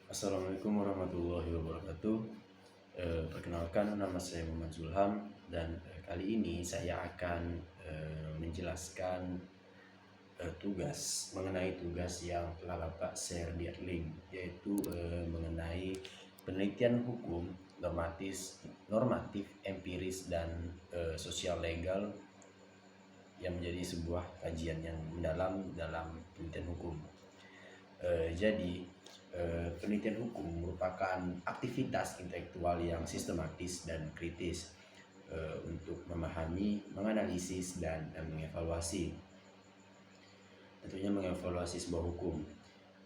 Assalamualaikum warahmatullahi wabarakatuh. Perkenalkan, nama saya Muhammad Zulham dan kali ini saya akan menjelaskan mengenai tugas yang telah Bapak share di link, yaitu mengenai penelitian hukum normatif, empiris dan sosial legal yang menjadi sebuah kajian yang mendalam dalam penelitian hukum. Penelitian hukum merupakan aktivitas intelektual yang sistematis dan kritis untuk memahami, menganalisis, dan mengevaluasi. Tentunya mengevaluasi sebuah hukum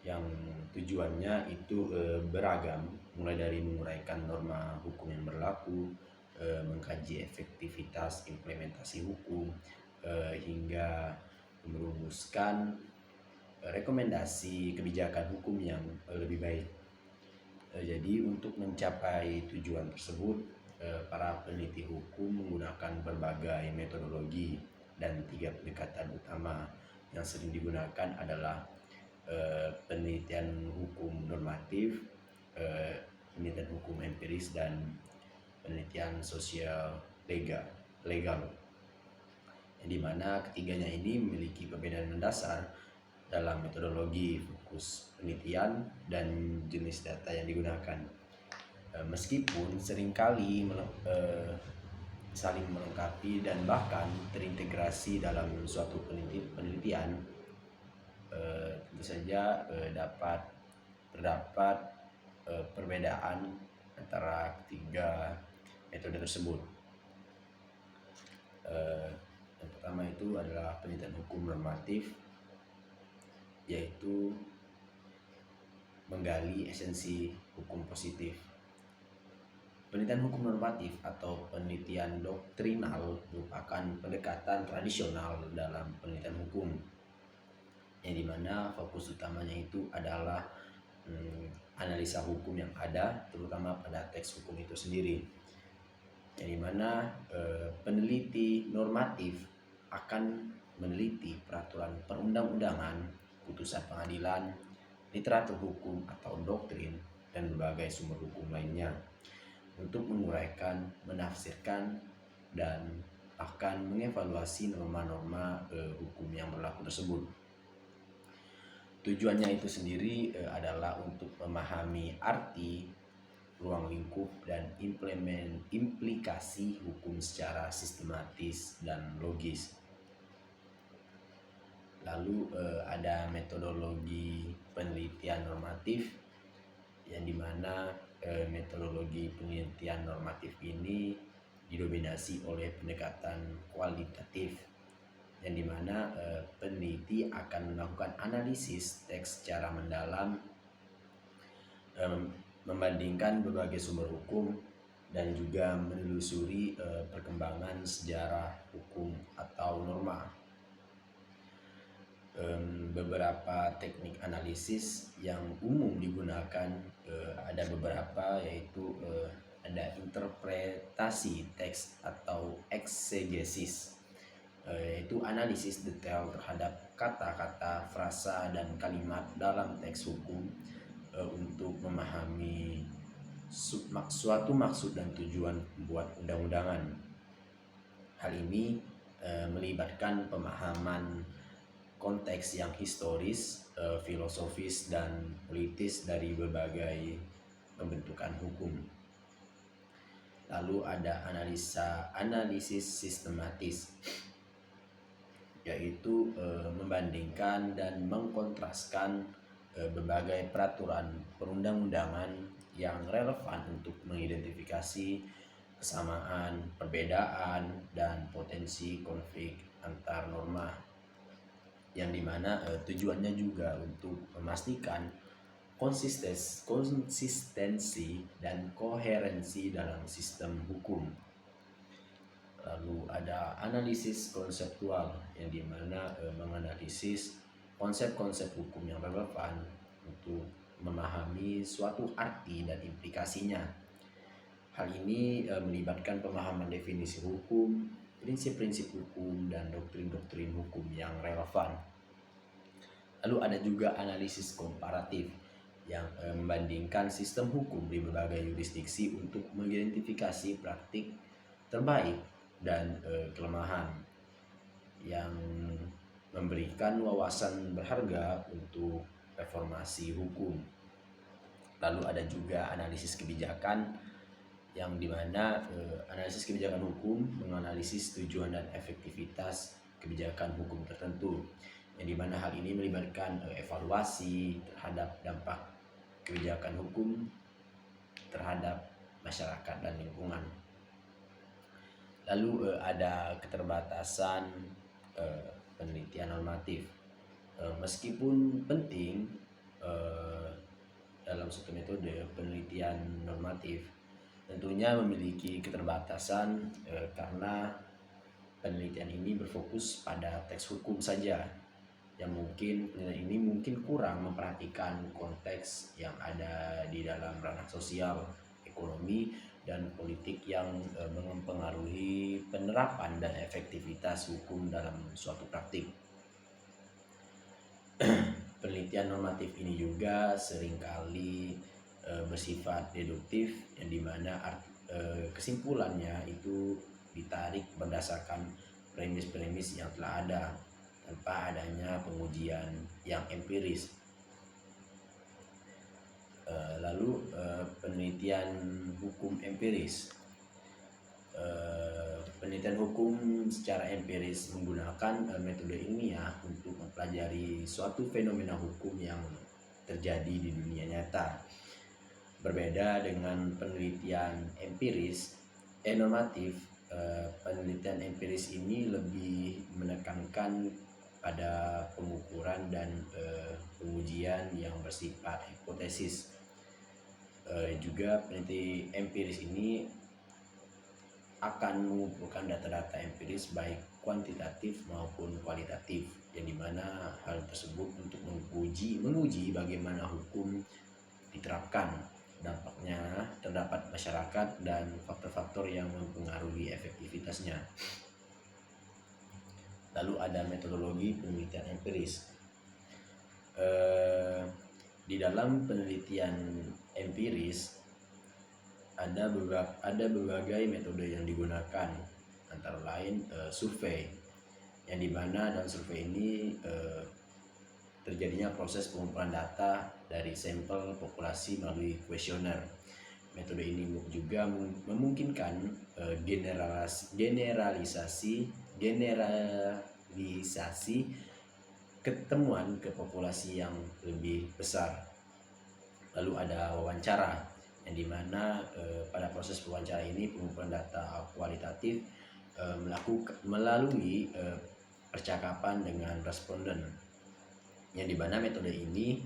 yang tujuannya itu beragam, mulai dari menguraikan norma hukum yang berlaku, mengkaji efektivitas implementasi hukum, hingga merumuskan rekomendasi kebijakan hukum yang lebih baik. Jadi untuk mencapai tujuan tersebut, para peneliti hukum menggunakan berbagai metodologi dan 3 pendekatan utama yang sering digunakan adalah penelitian hukum normatif, penelitian hukum empiris, dan penelitian sosial legal. Di mana ketiganya ini memiliki perbedaan mendasar dalam metodologi, fokus penelitian, dan jenis data yang digunakan. Meskipun seringkali saling melengkapi dan bahkan terintegrasi dalam suatu penelitian, tentu saja terdapat perbedaan antara ketiga metode tersebut. Yang pertama itu adalah penelitian hukum normatif, yaitu menggali esensi hukum positif. Penelitian hukum normatif atau penelitian doktrinal merupakan pendekatan tradisional dalam penelitian hukum, yang dimana fokus utamanya itu adalah analisa hukum yang ada, terutama pada teks hukum itu sendiri, yang dimana peneliti normatif akan meneliti peraturan perundang-undangan, putusan pengadilan, literatur hukum atau doktrin, dan berbagai sumber hukum lainnya untuk menguraikan, menafsirkan, dan akan mengevaluasi norma-norma hukum yang berlaku tersebut. Tujuannya itu sendiri adalah untuk memahami arti, ruang lingkup, dan implikasi hukum secara sistematis dan logis. Lalu ada metodologi penelitian normatif, yang dimana metodologi penelitian normatif ini didominasi oleh pendekatan kualitatif, yang dimana peneliti akan melakukan analisis teks secara mendalam, membandingkan berbagai sumber hukum, dan juga menelusuri perkembangan sejarah hukum atau norma. Beberapa teknik analisis yang umum digunakan ada beberapa, yaitu ada interpretasi teks atau eksegesis, yaitu analisis detail terhadap kata-kata, frasa, dan kalimat dalam teks hukum untuk memahami suatu maksud dan tujuan membuat undang-undangan. Hal ini melibatkan pemahaman konteks yang historis, filosofis, dan politis dari berbagai pembentukan hukum. Lalu ada analisis sistematis, yaitu membandingkan dan mengkontraskan berbagai peraturan perundang-undangan yang relevan untuk mengidentifikasi kesamaan, perbedaan, dan potensi konflik antar norma, yang dimana tujuannya juga untuk memastikan konsistensi dan koherensi dalam sistem hukum. Lalu ada analisis konseptual, yang dimana menganalisis konsep-konsep hukum yang relevan untuk memahami suatu arti dan implikasinya. Hal ini melibatkan pemahaman definisi hukum, prinsip-prinsip hukum, dan doktrin-doktrin hukum yang relevan. Lalu ada juga analisis komparatif, yang membandingkan sistem hukum di berbagai yurisdiksi untuk mengidentifikasi praktik terbaik dan kelemahan, yang memberikan wawasan berharga untuk reformasi hukum. Lalu ada juga analisis kebijakan, yang dimana analisis kebijakan hukum menganalisis tujuan dan efektivitas kebijakan hukum tertentu, yang dimana hal ini melibatkan evaluasi terhadap dampak kebijakan hukum terhadap masyarakat dan lingkungan. Lalu ada keterbatasan penelitian normatif. Meskipun penting dalam suatu metode penelitian normatif, tentunya memiliki keterbatasan karena penelitian ini berfokus pada teks hukum saja, yang mungkin penelitian ini mungkin kurang memperhatikan konteks yang ada di dalam ranah sosial, ekonomi, dan politik yang mempengaruhi penerapan dan efektivitas hukum dalam suatu praktik. Penelitian normatif ini juga seringkali bersifat deduktif, yang dimana kesimpulannya itu ditarik berdasarkan premis-premis yang telah ada tanpa adanya pengujian yang empiris. Lalu penelitian hukum empiris. Penelitian hukum secara empiris menggunakan metode ilmiah untuk mempelajari suatu fenomena hukum yang terjadi di dunia nyata. Berbeda dengan penelitian empiris normatif, penelitian empiris ini lebih menekankan pada pengukuran dan pengujian yang bersifat hipotesis. Juga peneliti empiris ini akan mengumpulkan data-data empiris baik kuantitatif maupun kualitatif, yang dimana hal tersebut untuk menguji bagaimana hukum diterapkan, dampaknya terdapat masyarakat, dan faktor-faktor yang mempengaruhi efektivitasnya. Lalu ada metodologi penelitian empiris. Di dalam penelitian empiris ada berbagai metode yang digunakan, antara lain survei, yang dimana dalam survei ini terjadinya proses pengumpulan data dari sampel populasi melalui kuesioner. Metode ini juga memungkinkan generalisasi ketemuan ke populasi yang lebih besar. Lalu ada wawancara, yang dimana pada proses wawancara ini pengumpulan data kualitatif melalui percakapan dengan responden, yang dimana metode ini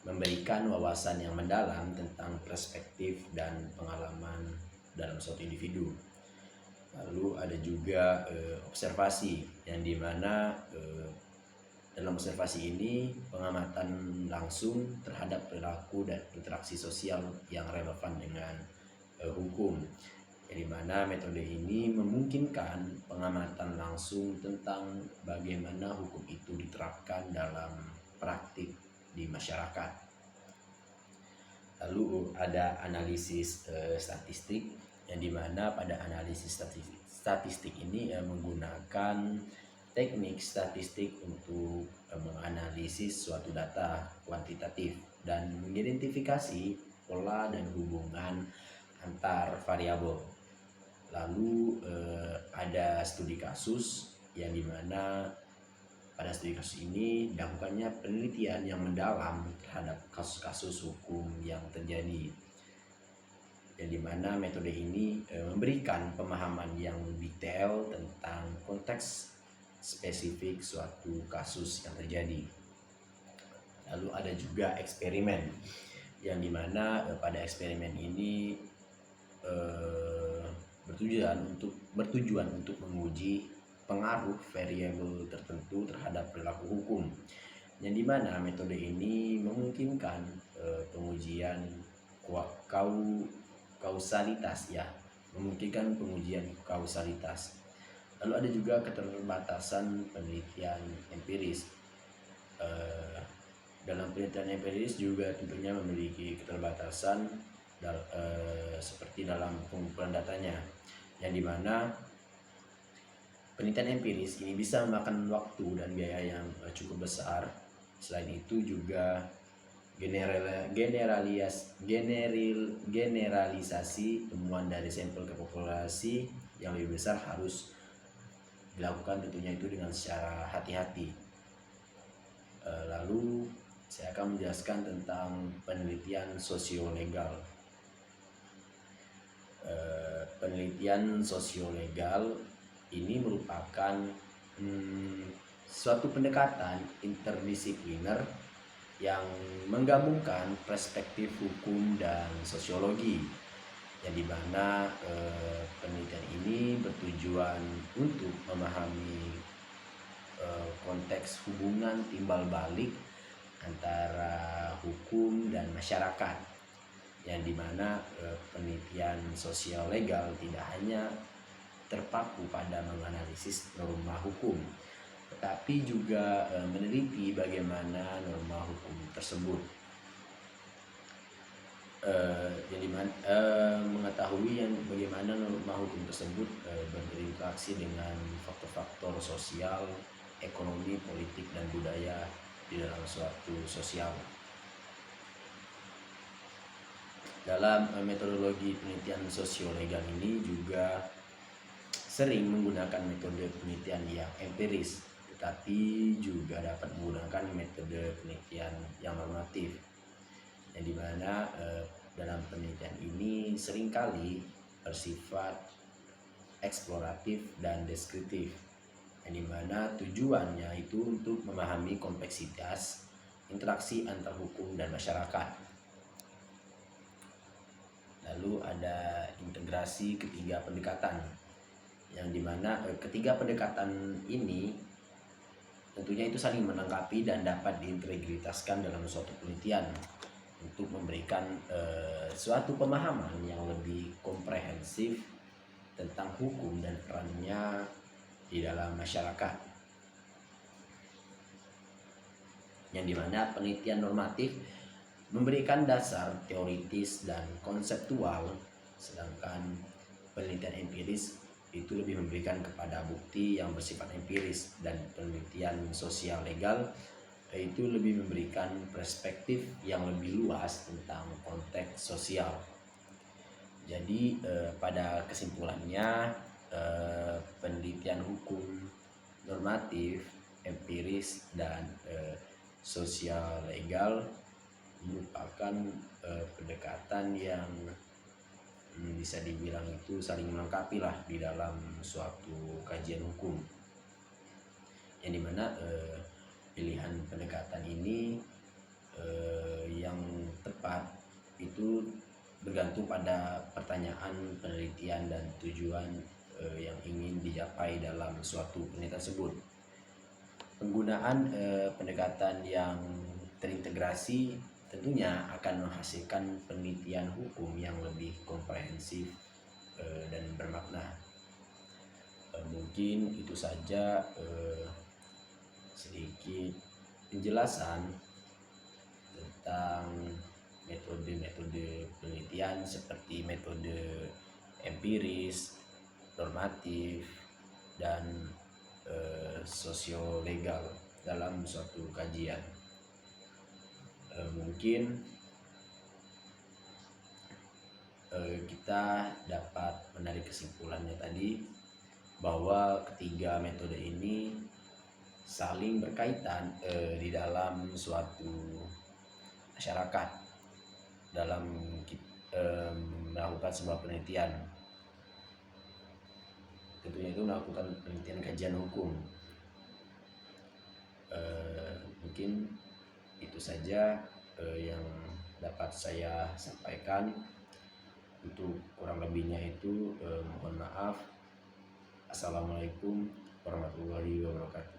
memberikan wawasan yang mendalam tentang perspektif dan pengalaman dalam suatu individu. Lalu ada juga observasi, yang dimana dalam observasi ini pengamatan langsung terhadap perilaku dan interaksi sosial yang relevan dengan hukum, yang dimana metode ini memungkinkan pengamatan langsung tentang bagaimana hukum itu diterapkan dalam praktik di masyarakat. Lalu ada analisis statistik, yang dimana pada analisis statistik ini menggunakan teknik statistik untuk menganalisis suatu data kuantitatif dan mengidentifikasi pola dan hubungan antar variabel. Lalu ada studi kasus, yang dimana pada studi kasus ini dilakukannya penelitian yang mendalam terhadap kasus-kasus hukum yang terjadi, yang dimana metode ini memberikan pemahaman yang detail tentang konteks spesifik suatu kasus yang terjadi. Lalu ada juga eksperimen, yang dimana pada eksperimen ini bertujuan untuk menguji pengaruh variabel tertentu terhadap perilaku hukum, yang dimana metode ini memungkinkan pengujian kausalitas, memungkinkan pengujian kausalitas. Lalu ada juga keterbatasan penelitian empiris, Dalam penelitian empiris juga tentunya memiliki keterbatasan seperti dalam pengumpulan datanya, yang dimana penelitian empiris ini bisa memakan waktu dan biaya yang cukup besar. Selain itu juga generalisasi temuan dari sampel ke populasi yang lebih besar harus dilakukan tentunya itu dengan secara hati-hati. Lalu saya akan menjelaskan tentang penelitian sosiolegal. Penelitian sosiolegal ini merupakan suatu pendekatan interdisipliner yang menggabungkan perspektif hukum dan sosiologi, yang dimana penelitian ini bertujuan untuk memahami konteks hubungan timbal balik antara hukum dan masyarakat, yang dimana penelitian sosial legal tidak hanya terpaku pada menganalisis norma hukum, tetapi juga meneliti bagaimana norma hukum tersebut mengetahui bagaimana norma hukum tersebut berinteraksi dengan faktor-faktor sosial, ekonomi, politik, dan budaya di dalam suatu sosial. Dalam metodologi penelitian sosiolegal ini juga sering menggunakan metode penelitian yang empiris, tetapi juga dapat menggunakan metode penelitian yang normatif, yang dimana dalam penelitian ini seringkali bersifat eksploratif dan deskriptif, yang dimana tujuannya itu untuk memahami kompleksitas interaksi antar hukum dan masyarakat. Lalu ada integrasi ketiga pendekatan, yang dimana ketiga pendekatan ini tentunya itu saling melengkapi dan dapat diintegritaskan dalam suatu penelitian untuk memberikan suatu pemahaman yang lebih komprehensif tentang hukum dan perannya di dalam masyarakat, yang dimana penelitian normatif memberikan dasar teoritis dan konseptual, sedangkan penelitian empiris itu lebih memberikan kepada bukti yang bersifat empiris, dan penelitian sosial legal itu lebih memberikan perspektif yang lebih luas tentang konteks sosial. Jadi pada kesimpulannya penelitian hukum normatif, empiris, dan sosial legal merupakan pendekatan yang bisa dibilang itu saling melengkapi lah di dalam suatu kajian hukum, yang dimana pilihan pendekatan ini yang tepat itu bergantung pada pertanyaan penelitian dan tujuan yang ingin dicapai dalam suatu penelitian tersebut. Penggunaan pendekatan yang terintegrasi tentunya akan menghasilkan penelitian hukum yang lebih komprehensif dan bermakna. Mungkin itu saja sedikit penjelasan tentang metode-metode penelitian seperti metode empiris, normatif, dan sosiolegal dalam suatu kajian. Mungkin kita dapat menarik kesimpulannya tadi bahwa ketiga metode ini saling berkaitan di dalam suatu masyarakat dalam melakukan sebuah penelitian. Tentunya itu melakukan penelitian kajian hukum. Mungkin itu saja yang dapat saya sampaikan. Untuk kurang lebihnya itu mohon maaf. Assalamualaikum warahmatullahi wabarakatuh.